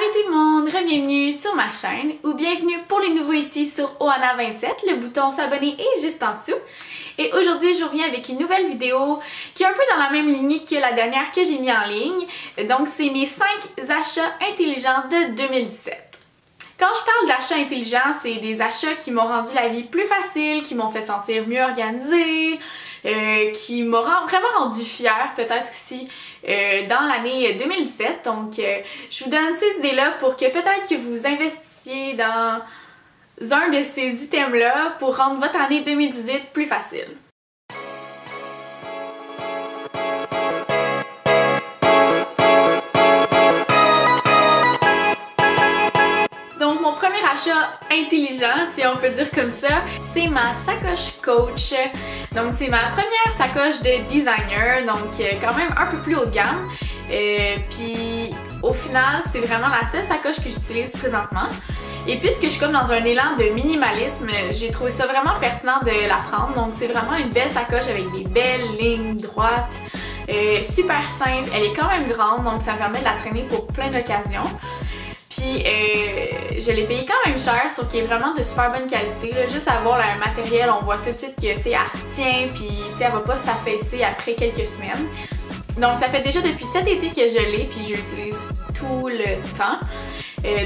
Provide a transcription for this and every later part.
Salut tout le monde, bienvenue sur ma chaîne ou bienvenue pour les nouveaux ici sur Ohana27, le bouton s'abonner est juste en dessous. Et aujourd'hui je reviens avec une nouvelle vidéo qui est un peu dans la même lignée que la dernière que j'ai mis en ligne. Donc c'est mes 5 achats intelligents de 2017. Quand je parle d'achats intelligents, c'est des achats qui m'ont rendu la vie plus facile, qui m'ont fait sentir mieux organisée, qui m'ont vraiment rendu fière peut-être aussi dans l'année 2017. Donc je vous donne ces idées-là pour que peut-être que vous investissiez dans un de ces items-là pour rendre votre année 2018 plus facile. Donc mon premier achat intelligent, si on peut dire comme ça, c'est ma sacoche Coach. Donc c'est ma première sacoche de designer, donc quand même un peu plus haut de gamme. Puis au final, c'est vraiment la seule sacoche que j'utilise présentement. Et puisque je suis comme dans un élan de minimalisme, j'ai trouvé ça vraiment pertinent de la prendre. Donc c'est vraiment une belle sacoche avec des belles lignes droites, super simple. Elle est quand même grande, donc ça me permet de la traîner pour plein d'occasions. Puis je l'ai payé quand même cher, sauf qu'il est vraiment de super bonne qualité. Là. Juste à voir le matériel, on voit tout de suite que elle se tient, puis elle va pas s'affaisser après quelques semaines. Donc ça fait déjà depuis cet été que je l'ai, puis je l'utilise tout le temps.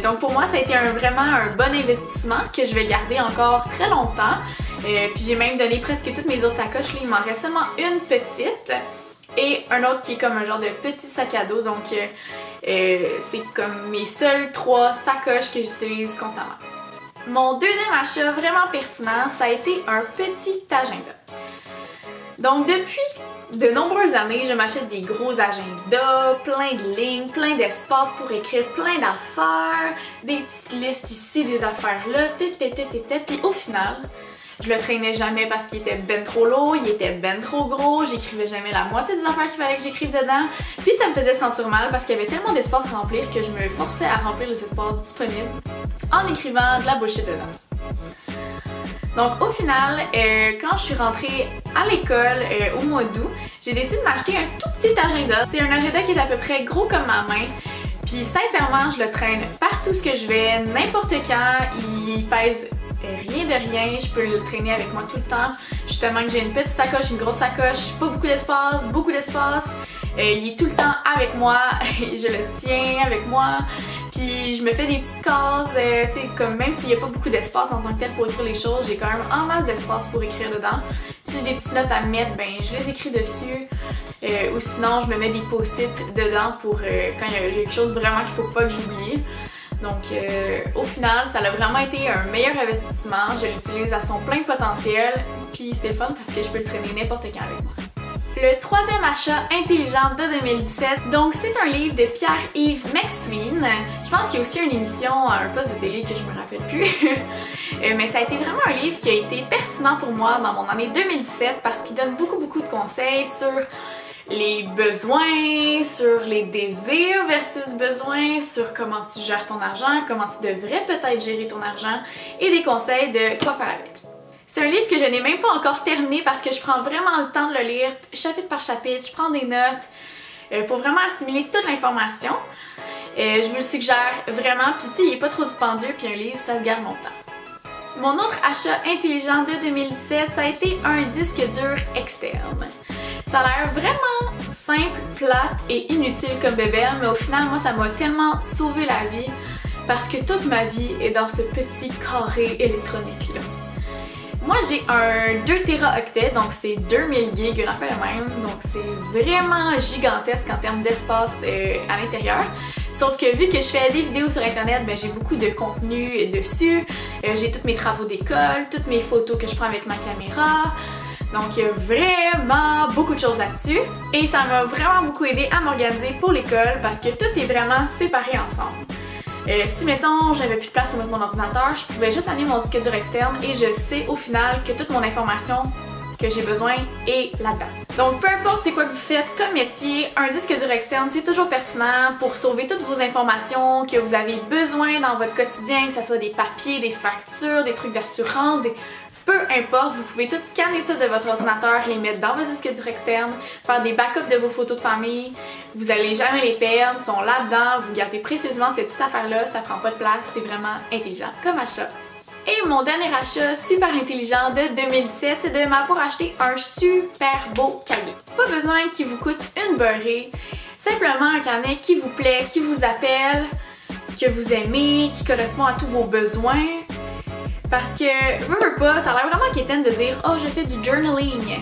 Donc pour moi ça a été vraiment un bon investissement que je vais garder encore très longtemps. Puis j'ai même donné presque toutes mes autres sacoches. Là, il m'en reste seulement une petite et un autre qui est comme un genre de petit sac à dos. Donc c'est comme mes seules 3 sacoches que j'utilise constamment. Mon deuxième achat vraiment pertinent, ça a été un petit agenda. Donc depuis de nombreuses années, je m'achète des gros agendas, plein de lignes, plein d'espace pour écrire plein d'affaires, des petites listes ici, des affaires là, puis au final, je le traînais jamais parce qu'il était ben trop lourd, il était ben trop gros, j'écrivais jamais la moitié des affaires qu'il fallait que j'écrive dedans, puis ça me faisait sentir mal parce qu'il y avait tellement d'espace à remplir que je me forçais à remplir les espaces disponibles en écrivant de la bullshit dedans. Donc au final, quand je suis rentrée à l'école au mois d'août, j'ai décidé de m'acheter un tout petit agenda. C'est un agenda qui est à peu près gros comme ma main. Puis sincèrement, je le traîne partout ce que je vais, n'importe quand. Il pèse rien de rien, je peux le traîner avec moi tout le temps. Justement que j'ai une petite sacoche, une grosse sacoche, pas beaucoup d'espace, beaucoup d'espace. Il est tout le temps avec moi, je le tiens avec moi. Puis je me fais des petites cases, tu sais, comme même s'il n'y a pas beaucoup d'espace en tant que tel pour écrire les choses, j'ai quand même en masse d'espace pour écrire dedans. Si j'ai des petites notes à mettre, ben je les écris dessus. Ou sinon, je me mets des post-it dedans pour quand il y a quelque chose vraiment qu'il ne faut pas que j'oublie. Donc au final, ça a vraiment été un meilleur investissement. Je l'utilise à son plein potentiel. Puis c'est le fun parce que je peux le traîner n'importe quand avec moi. Le troisième achat intelligent de 2017, donc c'est un livre de Pierre-Yves McSween. Je pense qu'il y a aussi une émission, un poste de télé que je me rappelle plus. Mais ça a été vraiment un livre qui a été pertinent pour moi dans mon année 2017 parce qu'il donne beaucoup de conseils sur les besoins, sur les désirs versus besoins, sur comment tu gères ton argent, comment tu devrais peut-être gérer ton argent et des conseils de quoi faire avec. C'est un livre que je n'ai même pas encore terminé parce que je prends vraiment le temps de le lire chapitre par chapitre, je prends des notes pour vraiment assimiler toute l'information. Je vous le suggère vraiment, puis tu sais, il n'est pas trop dispendieux, puis un livre, ça se garde longtemps. Mon autre achat intelligent de 2017, ça a été un disque dur externe. Ça a l'air vraiment simple, plate et inutile comme bébelle, mais au final, moi, ça m'a tellement sauvé la vie parce que toute ma vie est dans ce petit carré électronique-là. Moi j'ai un 2 Teraoctets, donc c'est 2000 gigs, une affaire de même, donc c'est vraiment gigantesque en termes d'espace à l'intérieur. Sauf que vu que je fais des vidéos sur internet, ben, j'ai beaucoup de contenu dessus, j'ai tous mes travaux d'école, toutes mes photos que je prends avec ma caméra. Donc il y a vraiment beaucoup de choses là-dessus et ça m'a vraiment beaucoup aidé à m'organiser pour l'école parce que tout est vraiment séparé ensemble. Si mettons j'avais plus de place pour mettre mon ordinateur, je pouvais juste amener mon disque dur externe et je sais au final que toute mon information que j'ai besoin est là-dedans. Donc peu importe c'est quoi que vous faites comme métier, un disque dur externe c'est toujours pertinent pour sauver toutes vos informations que vous avez besoin dans votre quotidien, que ce soit des papiers, des factures, des trucs d'assurance, Peu importe, vous pouvez tout scanner ça de votre ordinateur, les mettre dans votre disque dur externe, faire des backups de vos photos de famille, vous allez jamais les perdre, ils sont là-dedans, vous gardez précieusement ces petites affaires-là, ça prend pas de place, c'est vraiment intelligent comme achat. Et mon dernier achat super intelligent de 2017, c'est de m'avoir acheté un super beau cahier. Pas besoin qu'il vous coûte une beurrée, simplement un carnet qui vous plaît, qui vous appelle, que vous aimez, qui correspond à tous vos besoins. Parce que, veux pas, ça a l'air vraiment quétaine de dire « Oh, je fais du journaling ».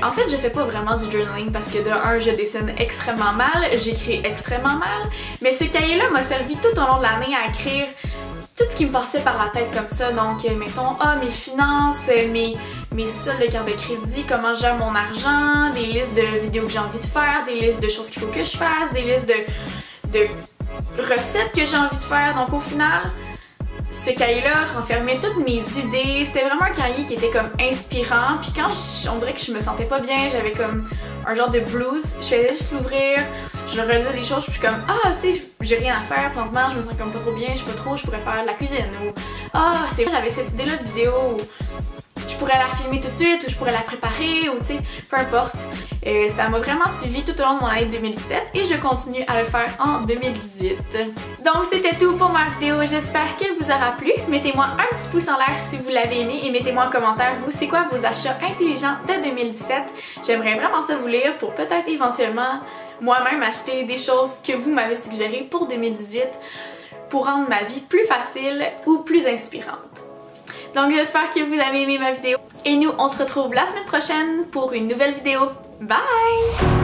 En fait, je fais pas vraiment du journaling parce que de un, je dessine extrêmement mal, j'écris extrêmement mal, mais ce cahier-là m'a servi tout au long de l'année à écrire tout ce qui me passait par la tête comme ça. Donc, mettons, mes finances, mes soldes de carte de crédit, comment je gère mon argent, des listes de vidéos que j'ai envie de faire, des listes de choses qu'il faut que je fasse, des listes de recettes que j'ai envie de faire. Donc, au final, ce cahier-là renfermait toutes mes idées. C'était vraiment un cahier qui était comme inspirant. Puis quand on dirait que je me sentais pas bien, j'avais comme un genre de blues, je faisais juste l'ouvrir, je relisais des choses, je suis comme tu sais, j'ai rien à faire présentement, je me sens comme pas trop bien, je sais pas trop, je pourrais faire de la cuisine ou c'est vrai, j'avais cette idée-là de vidéo où je pourrais la filmer tout de suite ou je pourrais la préparer ou tu sais, peu importe. Ça m'a vraiment suivi tout au long de mon année 2017 et je continue à le faire en 2018. Donc c'était tout pour ma vidéo, j'espère qu'elle vous aura plu. Mettez-moi un petit pouce en l'air si vous l'avez aimé et mettez-moi en commentaire vous c'est quoi vos achats intelligents de 2017. J'aimerais vraiment ça vous lire pour peut-être éventuellement moi-même acheter des choses que vous m'avez suggérées pour 2018 pour rendre ma vie plus facile ou plus inspirante. Donc j'espère que vous avez aimé ma vidéo et nous on se retrouve la semaine prochaine pour une nouvelle vidéo. Bye!